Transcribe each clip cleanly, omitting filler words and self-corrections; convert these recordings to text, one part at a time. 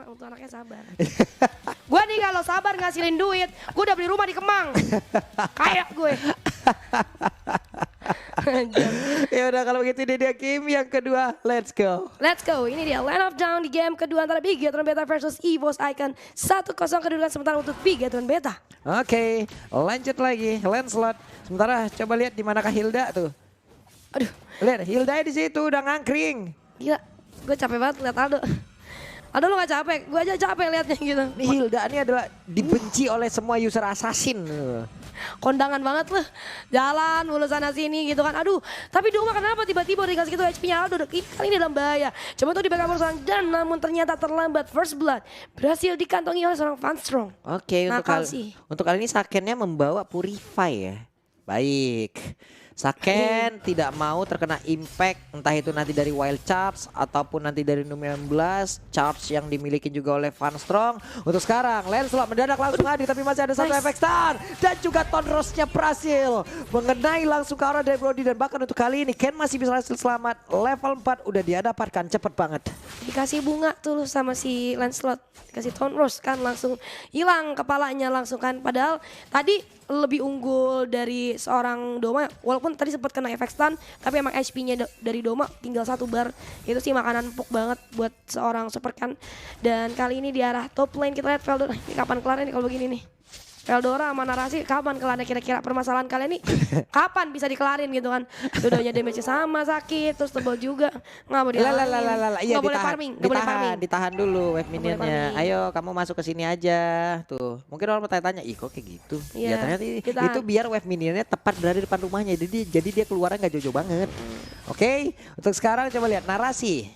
untuk anaknya sabar. Gue nih kalau sabar ngasilin duit, gue udah beli rumah di Kemang. Kayak gue. Ya udah kalau begitu dia game yang kedua, let's go. Let's go, ini dia Land of Dawn di game kedua antara Bigetron Beta versus EVOS Icon. 1-0 kedudukan sementara untuk Bigetron Beta. Oke, lanjut lagi, Lancelot. Sementara coba lihat di manakah Hilda tuh. Aduh, Lihat Hilda di situ udah ngangkring. gila, gue capek banget liat Aldo. Aldo lu gak capek, gue aja capek liatnya gitu. Ini Hilda ini adalah dibenci oleh semua user assassin. Kondangan banget loh, jalan mulu sana sini gitu kan. Aduh, tapi Doma kenapa tiba-tiba dikasih gitu HP-nya Aldo kali ini dalam bahaya. Coba tuh di backup seorang dan namun ternyata terlambat. First blood berhasil dikantongi oleh seorang Vanstrong. Oke, untuk kali ini Sakennya membawa Purify ya. Baik. Saken tidak mau terkena impact entah itu nanti dari wild charge ataupun nanti dari Numem 16 charge yang dimiliki juga oleh Van Strong. Untuk sekarang Lancelot mendadak langsung hadir tapi masih ada satu efek stun dan juga Tonrosnya berhasil mengenai langsung ke arah dari Brody dan bahkan untuk kali ini Ken masih bisa hasil selamat level 4 udah dia dapatkan cepet banget. Dikasih bunga tuh sama si Lancelot, dikasih Tonros kan langsung hilang kepalanya langsung kan. Padahal tadi lebih unggul dari seorang Doma walaupun tadi sempat kena efek stun tapi emang HP-nya dari Doma tinggal 1 bar. Itu sih makanan empuk banget buat seorang super kan. Dan kali ini di arah top lane kita lihat Veldora ini kapan kelar nih kalau begini nih. Veldora sama Narasi kapan kelarnya kira-kira permasalahan kalian nih kapan bisa dikelarin gitu kan. Dua-duanya damage sama sakit terus tebal juga nggak mau dilakuin. Iya, nggak boleh farming, nggak boleh farming. Ditahan dulu wave minionnya. Ayo kamu masuk ke sini aja tuh. Mungkin orang bertanya-tanya, ih kok kayak gitu? Ya Iya, ternyata ditahan. itu biar wave minionnya tepat berada di depan rumahnya. Jadi dia keluarnya nggak jauh-jauh banget. Oke, untuk sekarang coba lihat Narasi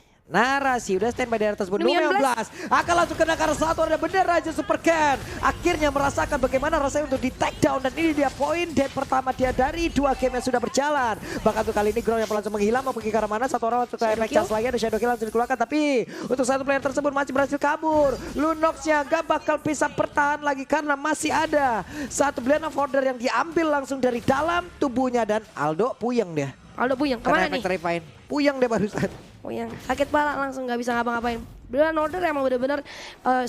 udah standby di atas Numem 11 akan langsung kena ke arah satu ada bener aja Super Ken akhirnya merasakan bagaimana rasanya untuk di take down dan ini dia poin dead pertama dia dari 2 game yang sudah berjalan. Bahkan untuk kali ini Ground yang langsung menghilang mau pergi ke arah mana satu orang untuk efek chance lagi ada Shadow Kill langsung dikeluarkan tapi untuk satu player tersebut masih berhasil kabur. Lunoxnya gak bakal bisa bertahan lagi karena masih ada satu Blend of Order yang diambil langsung dari dalam tubuhnya dan Aldo puyeng dia. Aldo puyeng kemana nih? Puyeng dia barusan. Oh yang sakit pala langsung nggak bisa ngapa-ngapain. Blend Order emang bener-bener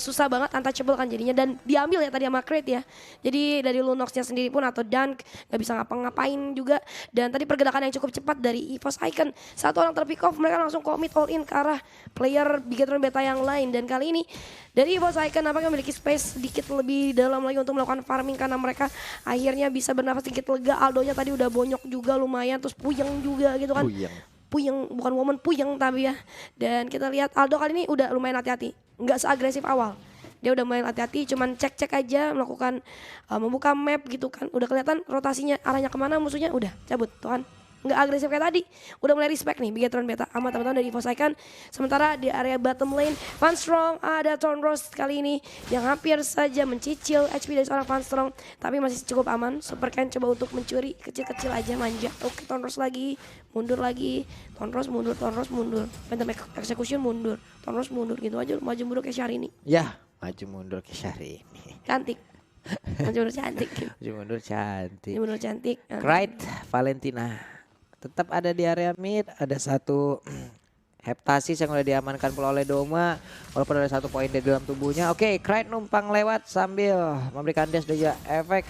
susah banget untouchable kan jadinya dan diambil ya tadi sama Crate ya. Jadi dari Lunoxnya sendiri pun atau Dunk nggak bisa ngapa-ngapain juga. Dan tadi pergerakan yang cukup cepat dari EVOS Icon. Satu orang terpick off mereka langsung commit all in ke arah player Bigetron Beta yang lain. Dan kali ini dari EVOS Icon nampaknya memiliki space sedikit lebih dalam lagi untuk melakukan farming karena mereka akhirnya bisa bernafas sedikit lega. Aldonya tadi udah bonyok juga lumayan terus puyeng juga gitu kan. Puyeng, bukan momen puyeng tapi ya. Dan kita lihat Aldo kali ini udah lumayan hati-hati, nggak seagresif awal. Dia udah main hati-hati, cuman cek-cek aja, melakukan membuka map gitu kan. Udah kelihatan rotasinya arahnya kemana musuhnya, udah cabut tuh kan. Nggak agresif kayak tadi, udah mulai respect nih Bigetron Beta sama teman-teman dari EVOS Icon. Sementara di area bottom lane Van Strong ada Tonros kali ini yang hampir saja mencicil HP dari seorang Van Strong tapi masih cukup aman. Super Ken coba untuk mencuri kecil-kecil aja manja. Oke, Tonros lagi mundur lagi, Tonros mundur, Phantom Execution mundur, Tonros mundur gitu aja maju mundur kayak Syahrini. Ya, maju mundur ke Syahrini. Cantik. Maju mundur cantik. Maju mundur cantik. Maju mundur cantik. Right, Valentina. Tetap ada di area mid, ada satu Heptasis yang udah diamankan pula oleh Doma walaupun ada satu poin di dalam tubuhnya. Oke, Krite numpang lewat sambil memberikan dash dan juga efek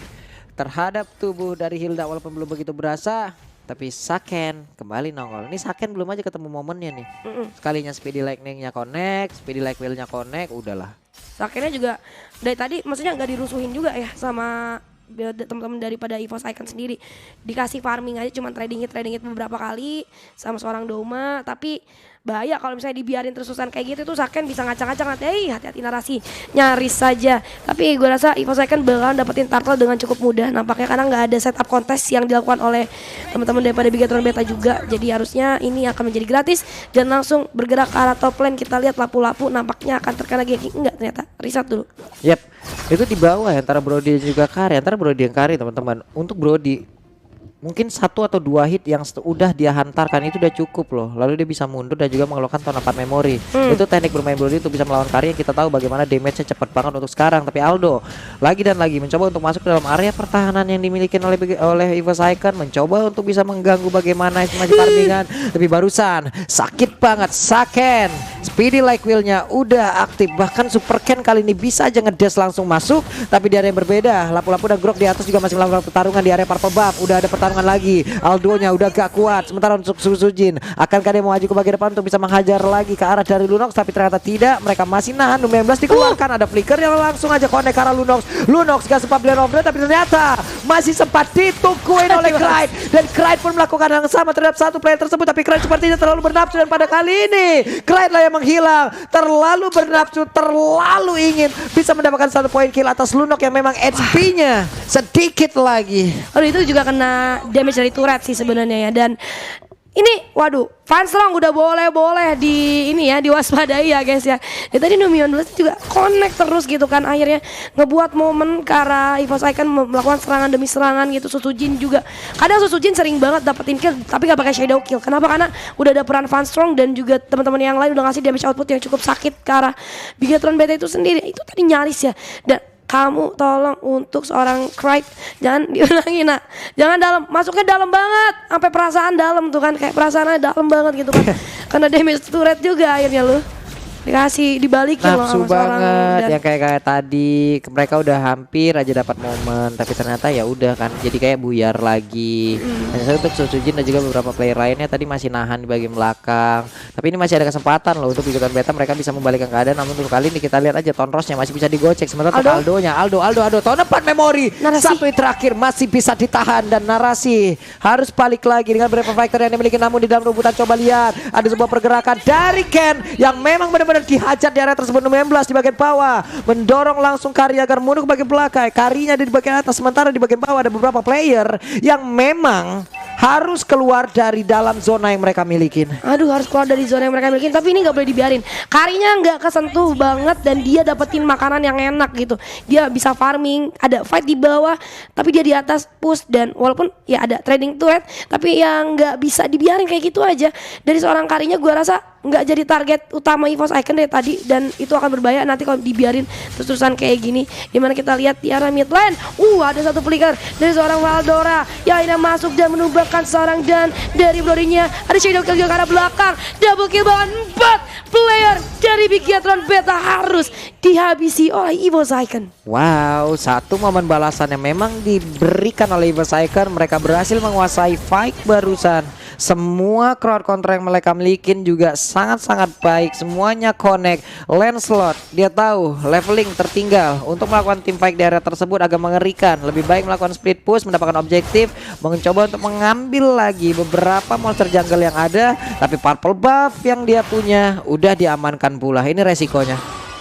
terhadap tubuh dari Hilda walaupun belum begitu berasa. Tapi Saken kembali nongol. Ini Saken belum aja ketemu momennya nih. Sekalinya Speedy Lightning-nya connect, Speedy Light Wheel-nya connect, udahlah. Sakennya juga dari tadi maksudnya nggak dirusuhin juga ya sama teman-teman daripada EVOS Icon sendiri. Dikasih farming aja cuman trading hit beberapa kali sama seorang Doma tapi bahaya kalau misalnya dibiarin terus-terusan kayak gitu tuh Saken bisa ngacang-ngacang hati-hati Narasi nyaris saja. Tapi gue rasa EVOS Icon bakalan dapetin turtle dengan cukup mudah nampaknya karena nggak ada setup kontes yang dilakukan oleh teman-teman daripada Bigetron Beta juga. Jadi harusnya ini akan menjadi gratis dan langsung bergerak ke arah top lane. Kita lihat lapu-lapu nampaknya akan terkena ganking. Enggak ternyata, reset dulu. Yap, itu di bawah antara Brody dan juga Kari. Antara Brody dan Kari teman-teman. Untuk Brody mungkin 1 atau 2 hit yang udah dia hantarkan itu udah cukup loh. Lalu dia bisa mundur dan juga mengeluarkan tonapan memori. Itu teknik bermain Brody untuk bisa melawan Kari yang kita tahu bagaimana damage-nya cepat banget untuk sekarang. Tapi Aldo lagi dan lagi mencoba untuk masuk ke dalam area pertahanan yang dimiliki oleh EVOS Icon, mencoba untuk bisa mengganggu bagaimana estimasi pertandingan. Tapi barusan sakit banget Saken. Speedy like wheel-nya udah aktif. Bahkan Super Ken kali ini bisa aja ngedes langsung masuk. Tapi di area yang berbeda, Lapu-Lapu dan Grok di atas juga masih melakukan pertarungan di area purple buff. Udah ada pertarungan lagi. Aldo-nya udah gak kuat. Sementara untuk Sujin, akankah dia mau maju ke bagian depan untuk bisa menghajar lagi ke arah dari Lunox? Tapi ternyata tidak. Mereka masih nahan. Numi 19 dikeluarkan. Ada flicker yang langsung aja connect ke arah Lunox. Lunox gak sempat blend off, tapi ternyata masih sempat ditungguin oleh Clyde. Dan Clyde pun melakukan hal yang sama terhadap satu player tersebut. Tapi Clyde sepertinya terlalu bernafsu, dan pada kali ini Clyde lah yang menghilang. Terlalu bernafsu, terlalu ingin bisa mendapatkan 1 poin kill atas Lunox yang memang HP-nya sedikit lagi. Aduh, itu juga kena damage dari turret sih sebenarnya ya. Dan ini waduh, Fanstrong udah boleh di ini ya, diwaspadai ya guys ya. Dan tadi Numi 19 juga connect terus gitu kan, akhirnya ngebuat momen ke arah EVOS Icon melakukan serangan demi serangan gitu. Susujin juga kadang Susujin sering banget dapetin kill tapi gak pakai shadow kill. Kenapa? Karena udah ada peran Fanstrong dan juga teman-teman yang lain udah ngasih damage output yang cukup sakit ke arah Bigatron Beta itu sendiri. Itu tadi nyaris ya. Dan kamu tolong untuk seorang Clyde jangan diulangi nak, jangan dalam, masuknya dalam banget sampai perasaan dalam tuh kan, kayak perasaannya dalam banget gitu kan. Karena damage turret juga akhirnya lu dikasih dibalikin loh nafsu sama banget dan yang kayak tadi mereka udah hampir aja dapat momen tapi ternyata ya udah kan jadi kayak buyar lagi. Hanya untuk Sujin dan juga beberapa player lainnya tadi masih nahan di bagian belakang, tapi ini masih ada kesempatan loh untuk Bigotan Beta, mereka bisa membalikkan keadaan. Namun untuk kali ini kita lihat aja Tonrosnya masih bisa digocek, sementara Aldo-nya Aldo tonepan memori satu terakhir masih bisa ditahan dan narasi harus balik lagi dengan beberapa fighter yang dimiliki. Namun di dalam rebutan coba lihat ada sebuah pergerakan dari Ken yang memang benar-benar dihajar di area tersebut. 16 di bagian bawah mendorong langsung Kari agar mundur ke bagian belakang, Karinya di bagian atas, sementara di bagian bawah ada beberapa player yang memang harus keluar dari dalam zona yang mereka milikin. Aduh, harus keluar dari zona yang mereka milikin, tapi ini nggak boleh dibiarin. Karinya nggak kesentuh banget dan dia dapetin makanan yang enak gitu. Dia bisa farming, ada fight di bawah, tapi dia di atas push. Dan walaupun ya ada trading turret, tapi yang nggak bisa dibiarin kayak gitu aja. Dari seorang Karinya gua rasa nggak jadi target utama EVOS Icon dari tadi, dan itu akan berbahaya nanti kalau dibiarin terus-terusan kayak gini. Dimana kita lihat di arah mid lane, ada satu flicker dari seorang Valdora yang akhirnya masuk dan menumbangkan seorang, dan dari Brody-nya ada shadow kill juga ke arah belakang. Double kill bahkan 4 player dari Bigatron Beta harus dihabisi oleh EVOS Icon. Wow, satu momen balasan yang memang diberikan oleh EVOS Icon. Mereka berhasil menguasai fight barusan. Semua crowd control yang mereka milikin juga sangat-sangat baik. Semuanya connect. Lancelot dia tahu leveling tertinggal. Untuk melakukan team fight di area tersebut agak mengerikan. Lebih baik melakukan split push, mendapatkan objektif, mencoba untuk mengambil lagi beberapa monster jungle yang ada. Tapi purple buff yang dia punya udah diamankan pula. Ini resikonya.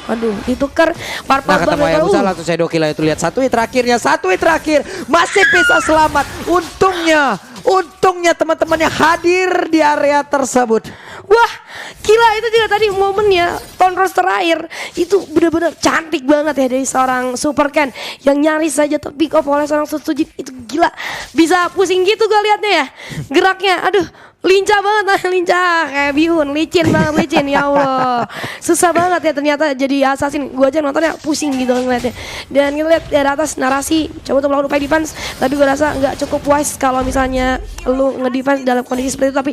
Aduh, ditukar purple buff. Nah, ketemu Hayabusa langsung shadow kill itu. Lihat satu hit terakhir masih bisa selamat. Untungnya teman-temannya hadir di area tersebut. Wah, gila, itu juga tadi momennya Tonros terakhir itu benar-benar cantik banget ya dari seorang Super Ken yang nyaris saja terpick off oleh seorang Sujin. Itu gila, bisa pusing gitu gue liatnya ya, geraknya. Aduh, lincah banget, lincah kayak bihun, licin ya Allah. Susah banget ya ternyata jadi assassin. Gue aja nontonnya pusing gitu ngeliatnya. Dan kita lihat dari atas narasi coba untuk melakukan upaya defense, tapi gue rasa nggak cukup wise kalau misalnya lu ngedefense dalam kondisi seperti itu. Tapi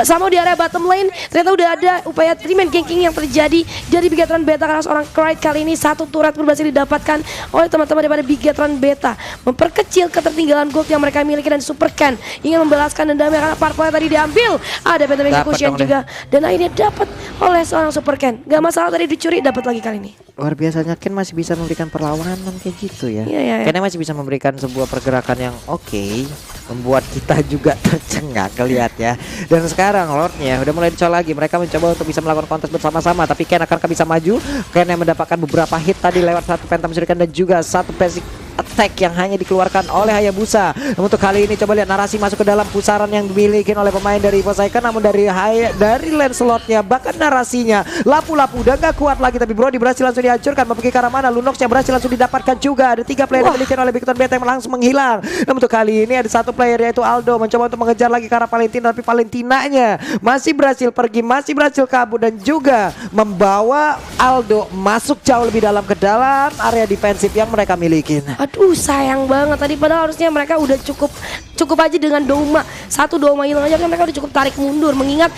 sama di area bottom lane ternyata udah ada upaya 3-man ganking yang terjadi dari Bigatron Beta karena seorang Clyde. Kali ini satu turret berhasil didapatkan oleh teman-teman daripada Bigatron Beta, memperkecil ketertinggalan gold yang mereka miliki. Dan Super Ken ingin membalaskan dendamnya karena purple tadi diambil. Ada Phantom Execution juga dan akhirnya dapat oleh seorang Super Ken. Gak masalah tadi dicuri, dapat lagi kali ini. Luar biasanya Ken masih bisa memberikan perlawanan kayak gitu ya. Iya. Ken masih bisa memberikan sebuah pergerakan yang oke, membuat kita juga tercengang kelihat ya. Dan sekarang Lordnya udah mulai dicol lagi. Mereka mencoba untuk bisa melakukan kontes bersama-sama, tapi Ken akan bisa maju. Ken yang mendapatkan beberapa hit tadi lewat satu Phantom Shuriken dan juga satu basic attack yang hanya dikeluarkan oleh Hayabusa. Untuk kali ini coba lihat narasi masuk ke dalam pusaran yang dimiliki oleh pemain dari EVOS Icon, namun dari Lancelotnya bahkan narasinya lapu-lapu udah gak kuat lagi, tapi Brody berhasil langsung dihancurkan. Mau pergi ke arah mana? Lunox yang berhasil langsung didapatkan juga. Ada 3 player yang dimiliki oleh Big Beta yang langsung menghilang. Namun untuk kali ini ada 1 player yaitu Aldo mencoba untuk mengejar lagi ke arah Valentina, tapi Valentinanya masih berhasil pergi, masih berhasil kabur dan juga membawa Aldo masuk jauh lebih dalam ke dalam area defensif yang mereka miliki. Aduh sayang banget tadi, padahal harusnya mereka udah cukup aja dengan Doma. 1 Doma hilang aja kan mereka udah cukup tarik mundur, mengingat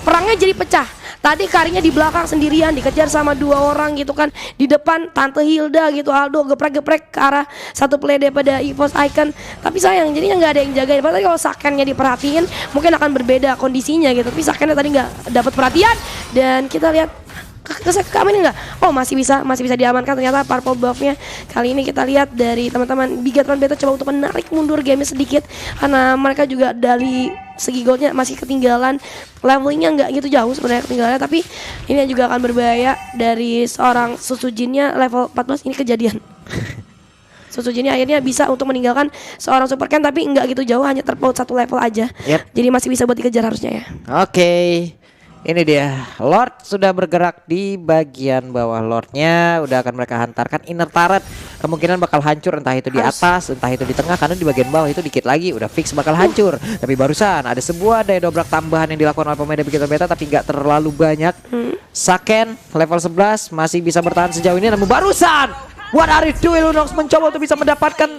perangnya jadi pecah. Tadi Karinya di belakang sendirian dikejar sama 2 orang gitu kan. Di depan Tante Hilda gitu, Aldo geprek-geprek ke arah 1 player daripada EVOS Icon. Tapi sayang jadinya nggak ada yang jagain. Padahal kalau Sakennya diperhatiin mungkin akan berbeda kondisinya gitu. Tapi Sakennya tadi nggak dapat perhatian dan kita lihat keamanan enggak? Oh masih bisa diamankan ternyata purple buff-nya. Kali ini kita lihat dari teman-teman Bigatron Beta coba untuk menarik mundur game sedikit karena mereka juga dari segi goldnya masih ketinggalan, levelingnya nggak gitu jauh sebenarnya ketinggalannya, tapi ini juga akan berbahaya dari seorang Susujinnya level 14 ini kejadian. Susujinnya akhirnya bisa untuk meninggalkan seorang Super Ken tapi nggak gitu jauh, hanya terpaut 1 level aja. Jadi masih bisa buat dikejar harusnya ya. Oke. Ini dia, Lord sudah bergerak di bagian bawah. Lordnya udah akan mereka hantarkan. Inner turret kemungkinan bakal hancur, entah itu di atas, entah itu di tengah, karena di bagian bawah itu dikit lagi udah fix bakal hancur. Tapi barusan ada sebuah daya dobrak tambahan yang dilakukan oleh pemain Big Beta, tapi nggak terlalu banyak. Saken level 11 masih bisa bertahan sejauh ini, namun barusan what are you doing? Lunox mencoba untuk bisa mendapatkan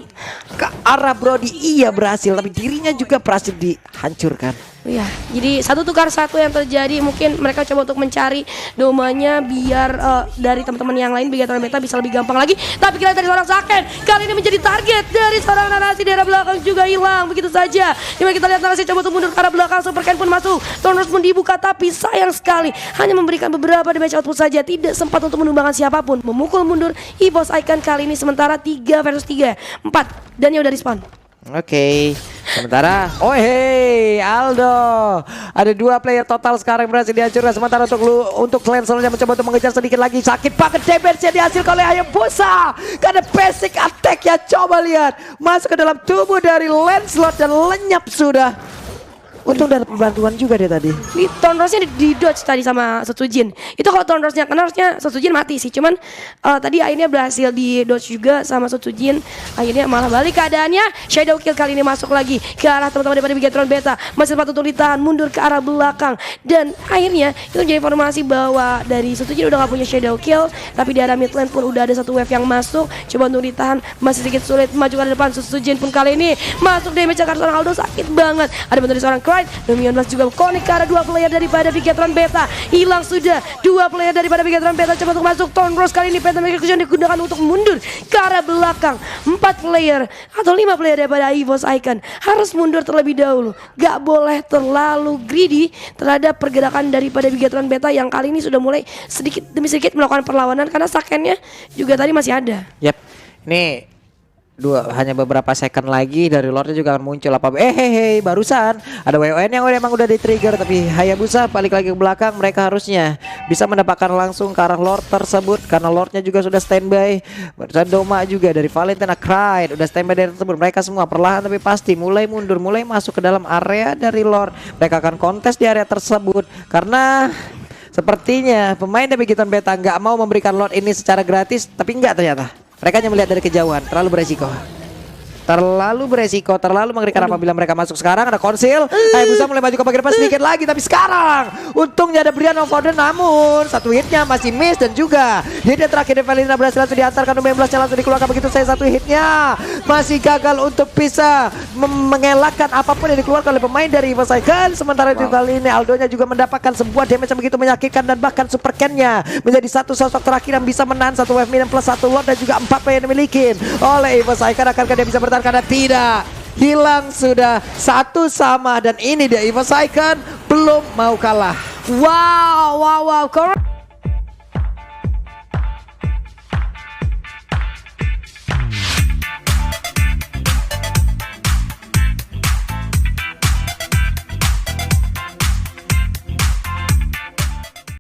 ke arah Brody. Iya berhasil, tapi dirinya juga berhasil dihancurkan. Ya, jadi 1 tukar 1 yang terjadi. Mungkin mereka coba untuk mencari domanya biar dari teman-teman yang lain Bigatron Beta bisa lebih gampang lagi. Tapi kita dari seorang Saken kali ini menjadi target dari seorang narasi daerah belakang juga hilang begitu saja. Dimana kita lihat narasi coba untuk mundur ke arah belakang, Super Ken pun masuk, Thornrose pun dibuka, tapi sayang sekali hanya memberikan beberapa damage output saja, tidak sempat untuk menumbangkan siapapun. Memukul mundur EVOS Icon kali ini sementara 3 versus 3, 4 dan ya udah respawn. Oke, sementara oh hey Aldo, ada 2 player total sekarang berhasil dihancurkan. Sementara untuk Lancelot yang mencoba untuk mengejar sedikit lagi, sakit banget damage-nya dihasilkan oleh Hayabusa karena basic attack ya. Coba lihat masuk ke dalam tubuh dari Lancelot dan lenyap sudah. Untung dapat bantuan juga dia tadi. Di Thornrose-nya di dodge tadi sama Setsujin. Itu kalau Thornrose-nya kena harusnya Setsujin mati sih. Cuman tadi akhirnya berhasil di dodge juga sama Setsujin. Akhirnya malah balik keadaannya. Shadow Kill kali ini masuk lagi ke arah teman-teman daripada Bigatron Beta. Masih sempat untuk ditahan, mundur ke arah belakang. Dan akhirnya itu menjadi informasi bahwa dari Setsujin udah gak punya Shadow Kill. Tapi di arah mid lane pun udah ada 1 wave yang masuk. Coba untuk ditahan, masih sedikit sulit maju ke depan. Setsujin pun kali ini masuk damage ke seorang Aldo, sakit banget. Ada bantuan dari seorang Lumion Blast juga connect ke arah 2 player daripada Bigatron Beta. Hilang sudah 2 player daripada Bigatron Beta. Coba untuk masuk, Thornrose kali ini Phantom Execution digunakan untuk mundur ke arah belakang. 4 player atau 5 player daripada EVOS Icon harus mundur terlebih dahulu. Gak boleh terlalu greedy terhadap pergerakan daripada Bigatron Beta yang kali ini sudah mulai sedikit demi sedikit melakukan perlawanan karena Sakennya juga tadi masih ada. Yap, ini hanya beberapa second lagi dari Lordnya juga akan muncul apa. Barusan ada WON yang emang udah di trigger, tapi Hayabusa balik lagi ke belakang. Mereka harusnya bisa mendapatkan langsung ke arah Lord tersebut karena Lordnya juga sudah standby. Barusan Doma juga dari Valentina Clyde udah standby dari tersebut. Mereka semua perlahan tapi pasti mulai mundur, mulai masuk ke dalam area dari Lord. Mereka akan kontes di area tersebut karena sepertinya pemain dari Bigatron Beta nggak mau memberikan Lord ini secara gratis, tapi nggak ternyata. Mereka hanya melihat dari kejauhan, terlalu beresiko. Terlalu mengerikan apabila mereka masuk. Sekarang ada konsil, Hayabusa mulai maju ke bagian depan sedikit lagi, tapi sekarang untungnya ada Brian of Order, namun 1 hitnya masih miss dan juga hitnya terakhir dari Valentina berhasil langsung diantarkan. Lumion-nya langsung dikeluarkan begitu saja. 1 hitnya masih gagal untuk bisa mengelakkan apapun yang dikeluarkan oleh pemain dari EVOS Icon. Sementara itu kali ini Aldonya juga mendapatkan sebuah damage yang begitu menyakitkan dan bahkan Super Ken-nya menjadi 1 sosok terakhir yang bisa menahan 1 wave minion plus 1 Lord dan juga 4 player yang dimiliki oleh EVOS Icon. Akankah dia bisa bertahan? Karena tidak, hilang sudah 1 sama dan ini dia EVOS Icon belum mau kalah. Wow.